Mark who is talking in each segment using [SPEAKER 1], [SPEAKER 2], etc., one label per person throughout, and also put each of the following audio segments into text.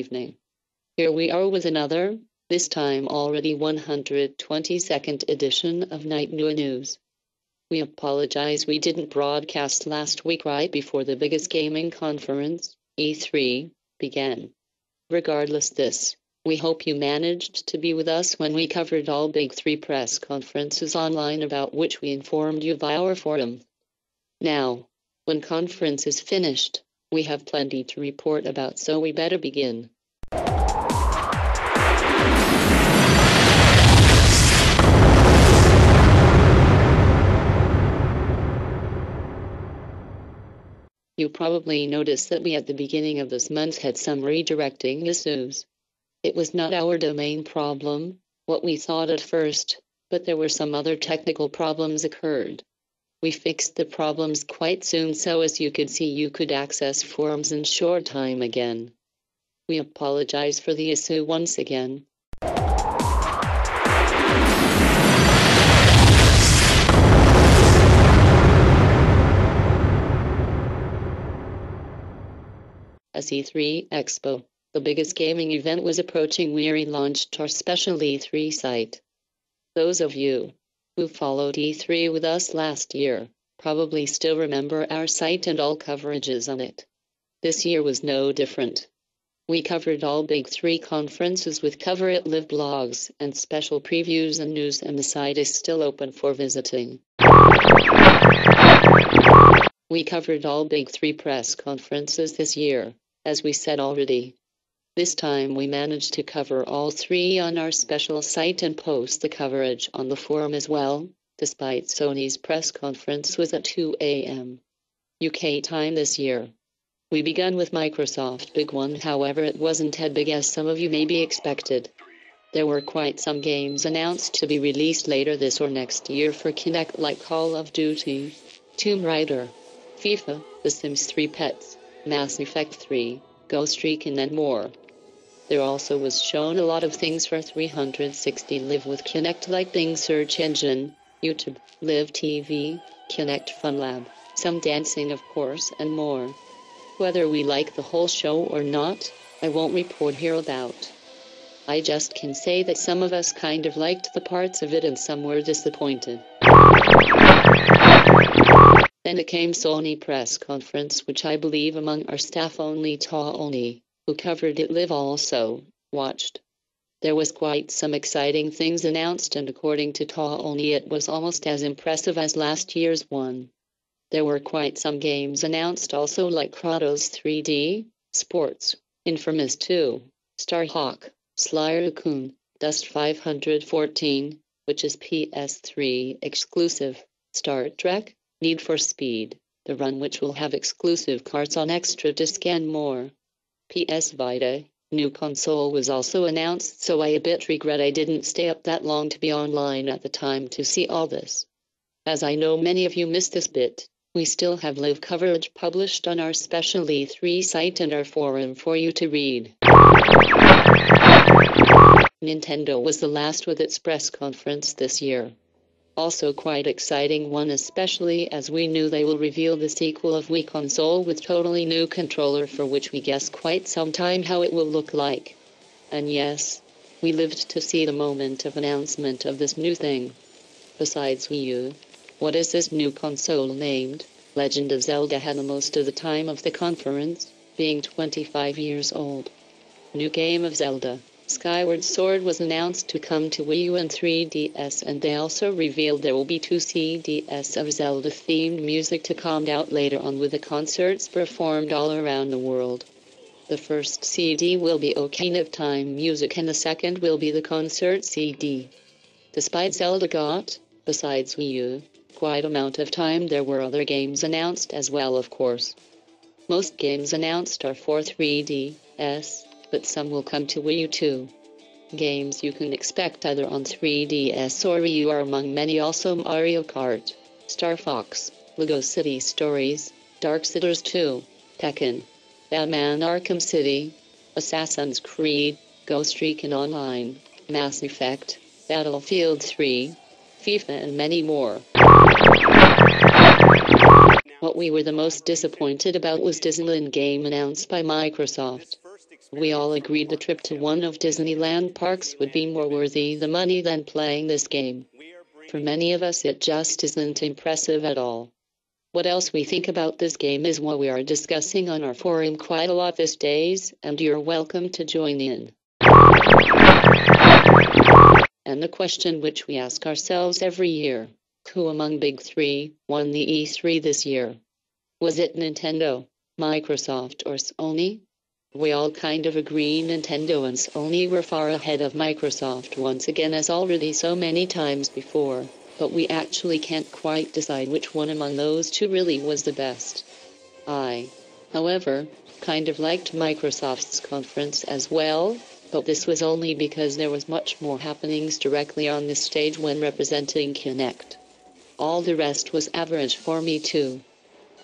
[SPEAKER 1] evening. Here we are with another, this time already 122nd edition of Knight-Nui News. We apologize we didn't broadcast last week right before the biggest gaming conference, E3, began. Regardless this, we hope you managed to be with us when we covered all big three press conferences online about which we informed you via our forum. Now, when conference is finished, we have plenty to report about, so we better begin. You probably noticed that we at the beginning of this month had some redirecting issues. It was not our domain problem, what we thought at first, but there were some other technical problems occurred. We fixed the problems quite soon, so as you could see you could access forums in short time again. We apologize for the issue once again. As E3 Expo, the biggest gaming event, was approaching, we relaunched our special E3 site. Those of you who followed E3 with us last year probably still remember our site and all coverages on it. This year was no different. We covered all big three conferences with Cover It Live blogs and special previews and news, and the site is still open for visiting. We covered all big three press conferences this year, as we said already. This time we managed to cover all three on our special site and post the coverage on the forum as well, despite Sony's press conference was at 2 a.m. UK time this year. We began with Microsoft big one, however it wasn't as big as some of you maybe expected. There were quite some games announced to be released later this or next year for Kinect, like Call of Duty, Tomb Raider, FIFA, The Sims 3 Pets, Mass Effect 3, Ghost Recon and more. There also was shown a lot of things for 360 Live with Kinect, like Bing Search Engine, YouTube, Live TV, Kinect Fun Lab, some dancing of course and more. Whether we like the whole show or not, I won't report here about. I just can say that some of us kind of liked the parts of it and some were disappointed. Then it came Sony press conference, which I believe among our staff only Ta-Oni, who covered it live, also watched. There was quite some exciting things announced, and according to Ta-Oni it was almost as impressive as last year's one. There were quite some games announced also, like Kratos 3D, Sports, Infamous 2, Starhawk, Sly Raccoon, Dust 514, which is PS3 exclusive, Star Trek, Need for Speed, The Run, which will have exclusive cards on extra disc and more. PS Vita, new console, was also announced, so I a bit regret I didn't stay up that long to be online at the time to see all this. As I know many of you missed this bit, we still have live coverage published on our special E3 site and our forum for you to read. Nintendo was the last with its press conference this year. Also quite exciting one, especially as we knew they will reveal the sequel of Wii console with totally new controller, for which we guessed quite some time how it will look like. And yes, we lived to see the moment of announcement of this new thing. Besides Wii U, what is this new console named? Legend of Zelda had the most of the time of the conference, being 25 years old. New game of Zelda, Skyward Sword, was announced to come to Wii U and 3DS, and they also revealed there will be 2 CDs of Zelda-themed music to come out later on, with the concerts performed all around the world. The first CD will be Ocarina of Time music and the second will be the concert CD. Despite Zelda got, besides Wii U, quite amount of time, there were other games announced as well, of course. Most games announced are for 3DS, but some will come to Wii U too. Games you can expect either on 3DS or Wii U are among many also Mario Kart, Star Fox, Lego City Stories, Darksiders 2, Tekken, Batman Arkham City, Assassin's Creed, Ghost Recon Online, Mass Effect, Battlefield 3, FIFA and many more. What we were the most disappointed about was Disneyland game announced by Microsoft. We all agreed the trip to one of Disneyland parks would be more worthy the money than playing this game. For many of us it just isn't impressive at all. What else we think about this game is what we are discussing on our forum quite a lot these days, and you're welcome to join in. And the question which we ask ourselves every year, who among Big Three won the E3 this year? Was it Nintendo, Microsoft or Sony? We all kind of agree Nintendo and Sony were far ahead of Microsoft once again as already so many times before. But we actually can't quite decide which one among those two really was the best. I, however, kind of liked Microsoft's conference as well, but this was only because there was much more happenings directly on the stage when representing Kinect. All the rest was average for me too.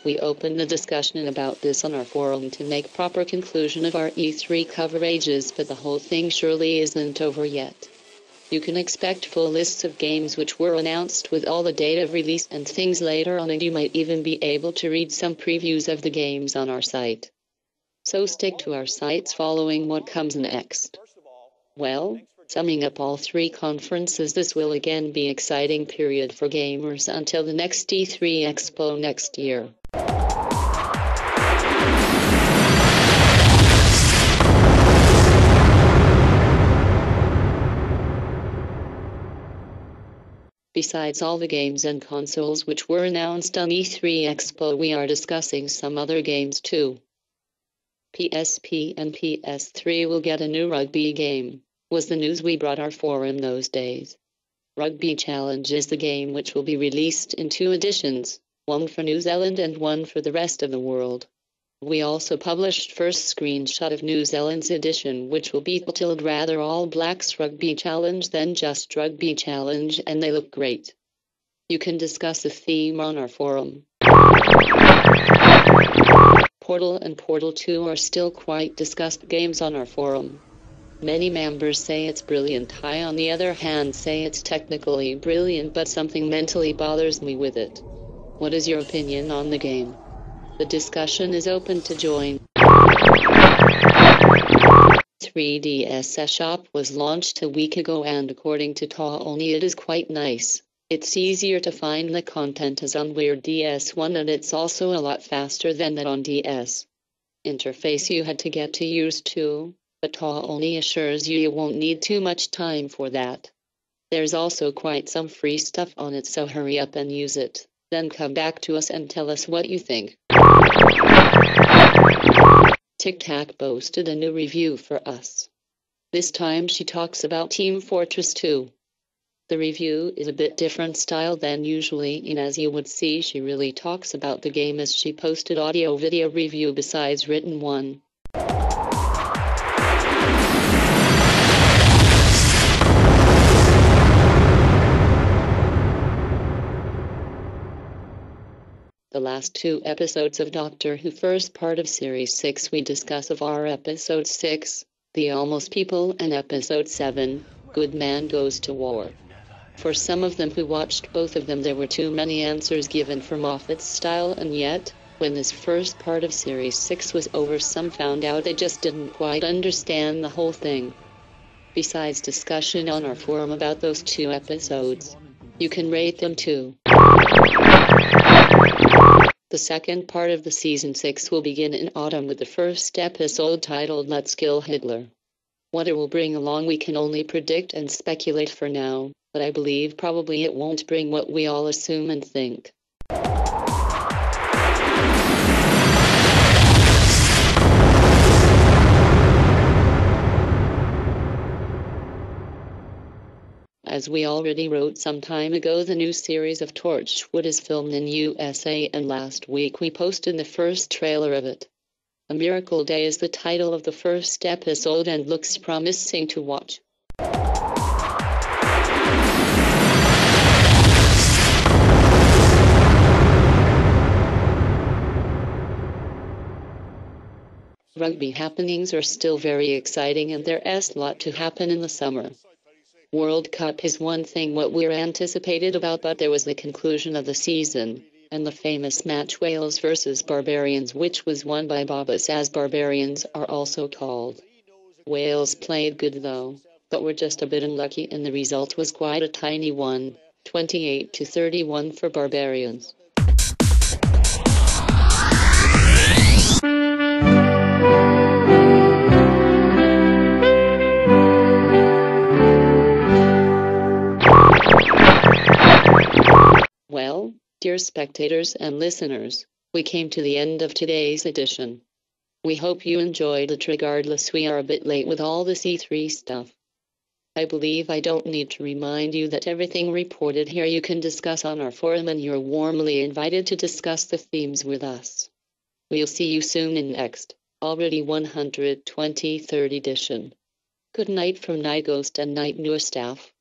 [SPEAKER 1] We opened the discussion about this on our forum to make proper conclusion of our E3 coverages, but the whole thing surely isn't over yet. You can expect full lists of games which were announced with all the date of release and things later on, and you might even be able to read some previews of the games on our site. So stick to our sites following what comes next. Well, summing up all three conferences, this will again be an exciting period for gamers until the next E3 Expo next year. Besides all the games and consoles which were announced on E3 Expo, we are discussing some other games too. PSP and PS3 will get a new rugby game, was the news we brought our forum those days. Rugby Challenge is the game which will be released in 2 editions, one for New Zealand and one for the rest of the world. We also published first screenshot of New Zealand's edition, which will be titled rather All Blacks Rugby Challenge than just Rugby Challenge, and they look great. You can discuss the theme on our forum. Portal and Portal 2 are still quite discussed games on our forum. Many members say it's brilliant. I, on the other hand, say it's technically brilliant, but something mentally bothers me with it. What is your opinion on the game? The discussion is open to join. 3DS Shop was launched a week ago, and according to Knight-Nui it is quite nice. It's easier to find the content as on Weird DS1, and it's also a lot faster than that on DS. Interface you had to get used to, but Knight-Nui assures you won't need too much time for that. There's also quite some free stuff on it, so hurry up and use it. Then come back to us and tell us what you think. Tic Tac posted a new review for us. This time she talks about Team Fortress 2. The review is a bit different style than usually, and as you would see, she really talks about the game as she posted audio-video review besides written one. The last 2 episodes of Doctor Who first part of Series 6 we discuss of are Episode 6, The Almost People, and Episode 7, Good Man Goes to War. For some of them who watched both of them, there were too many answers given for Moffat's style, and yet, when this first part of Series 6 was over, some found out they just didn't quite understand the whole thing. Besides discussion on our forum about those 2 episodes, you can rate them too. The second part of the Season 6 will begin in autumn with the first episode titled Let's Kill Hitler. What it will bring along we can only predict and speculate for now, but I believe probably it won't bring what we all assume and think. As we already wrote some time ago, the new series of Torchwood is filmed in USA, and last week we posted the first trailer of it. A Miracle Day is the title of the first episode and looks promising to watch. Rugby happenings are still very exciting, and there's a lot to happen in the summer. World Cup is one thing what we're anticipated about, but there was the conclusion of the season, and the famous match Wales versus Barbarians, which was won by Bobbers, as Barbarians are also called. Wales played good though, but were just a bit unlucky and the result was quite a tiny one, 28-31 for Barbarians. Well, dear spectators and listeners, we came to the end of today's edition. We hope you enjoyed it regardless we are a bit late with all the C3 stuff. I believe I don't need to remind you that everything reported here you can discuss on our forum and you're warmly invited to discuss the themes with us. We'll see you soon in next, already 123rd edition. Good night from Nighost and Knight-Nui staff.